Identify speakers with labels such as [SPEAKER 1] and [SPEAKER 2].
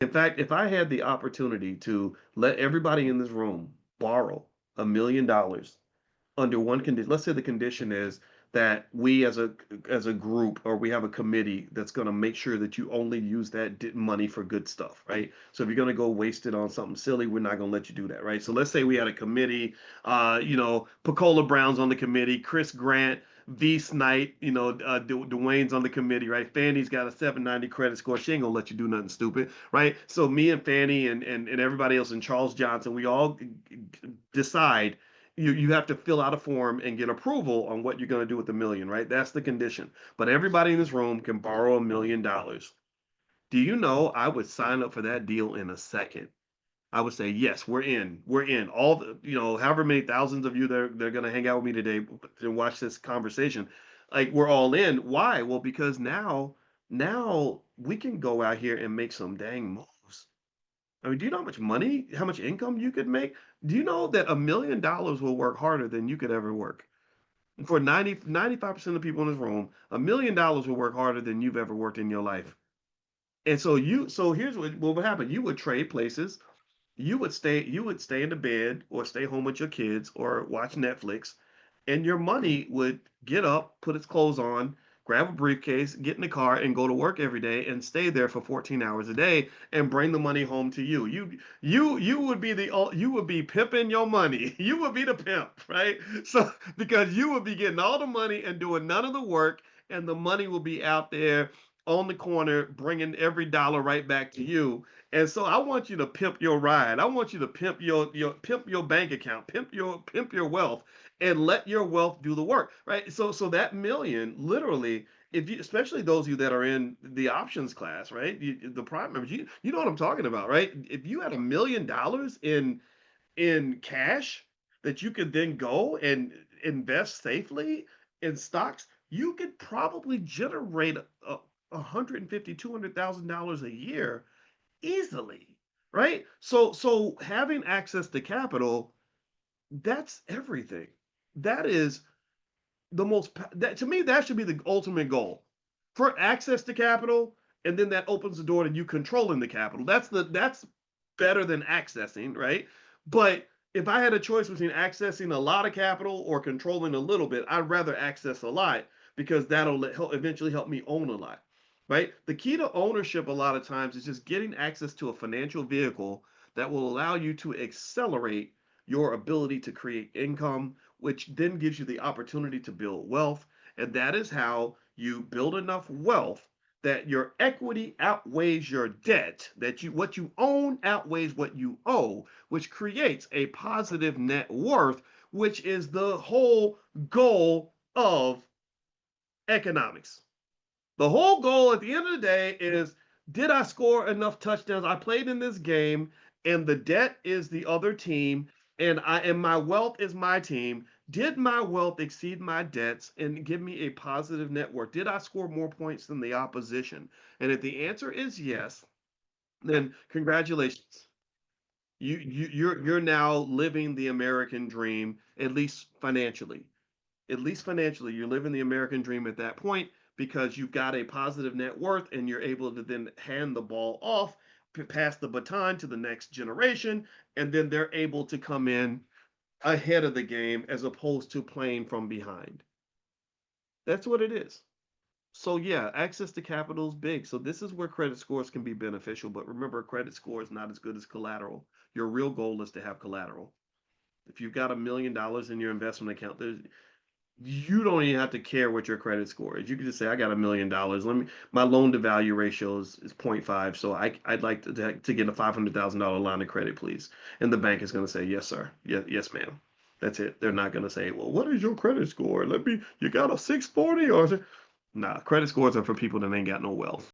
[SPEAKER 1] In fact, if I had the opportunity to let everybody in this room borrow $1 million under one condition, let's say the condition is that we as a group, or we have a committee that's going to make sure that you only use that money for good stuff, right? So if you're going to go waste it on something silly, we're not going to let you do that, right? So let's say we had a committee, Pacola Brown's on the committee, Chris Grant, V Snight, Dwayne's on the committee, right? Fanny's got a 790 credit score. She ain't gonna let you do nothing stupid, right? So me and Fanny and everybody else and Charles Johnson, we all decide you have to fill out a form and get approval on what you're going to do with the million, right? That's the condition. But everybody in this room can borrow $1 million. Do you know I would sign up for that deal in a second? I would say, yes, we're in. We're in. All the, however many thousands of you they're going to hang out with me today and watch this conversation. Like, we're all in. Why? Well, because now we can go out here and make some dang moves. I mean, do you know how much income you could make? Do you know that $1 million will work harder than you could ever work? For 95% of the people in this room, $1 million will work harder than you've ever worked in your life. And so here's what would happen. You would trade places. You would stay in the bed or stay home with your kids or watch Netflix, and your money would get up, put its clothes on, grab a briefcase, get in the car, and go to work every day and stay there for 14 hours a day and bring the money home to you. You would be pimping your money. You would be the pimp, right? So because you would be getting all the money and doing none of the work, and the money will be out there on the corner bringing every dollar right back to you. And so I want you to pimp your ride. I want you to pimp your bank account, pimp your wealth, and let your wealth do the work, right? So that million, literally, if you, especially those of you that are in the options class, right? The prime members, you know what I'm talking about, right? If you had $1 million in cash that you could then go and invest safely in stocks, you could probably generate 150, $200,000 a year easily, right? So having access to capital, that's everything. That is the most that to me that should be the ultimate goal. For access to capital, and then that opens the door to you controlling the capital. That's better than accessing, right? But if I had a choice between accessing a lot of capital or controlling a little bit, I'd rather access a lot because eventually help me own a lot, right? The key to ownership a lot of times is just getting access to a financial vehicle that will allow you to accelerate your ability to create income, which then gives you the opportunity to build wealth. And that is how you build enough wealth that your equity outweighs your debt, that what you own outweighs what you owe, which creates a positive net worth, which is the whole goal of economics. The whole goal at the end of the day is, did I score enough touchdowns? I played in this game, and the debt is the other team, and my wealth is my team. Did my wealth exceed my debts and give me a positive net worth? Did I score more points than the opposition? And if the answer is yes, then congratulations. You're now living the American dream, at least financially. At least financially, you're living the American dream at that point because you've got a positive net worth and you're able to then hand the ball off, pass the baton to the next generation, and then they're able to come in ahead of the game as opposed to playing from behind. That's what it is. So yeah, access to capital is big. So this is where credit scores can be beneficial. But remember, credit score is not as good as collateral. Your real goal is to have collateral. If you've got $1 million in your investment account, you don't even have to care what your credit score is. You can just say, I got $1 million. My loan to value ratio is 0.5. So I'd like to get a $500,000 line of credit, please. And the bank is going to say, yes, sir. Yes, ma'am. That's it. They're not going to say, well, what is your credit score? You got a 640 or, nah, credit scores are for people that ain't got no wealth.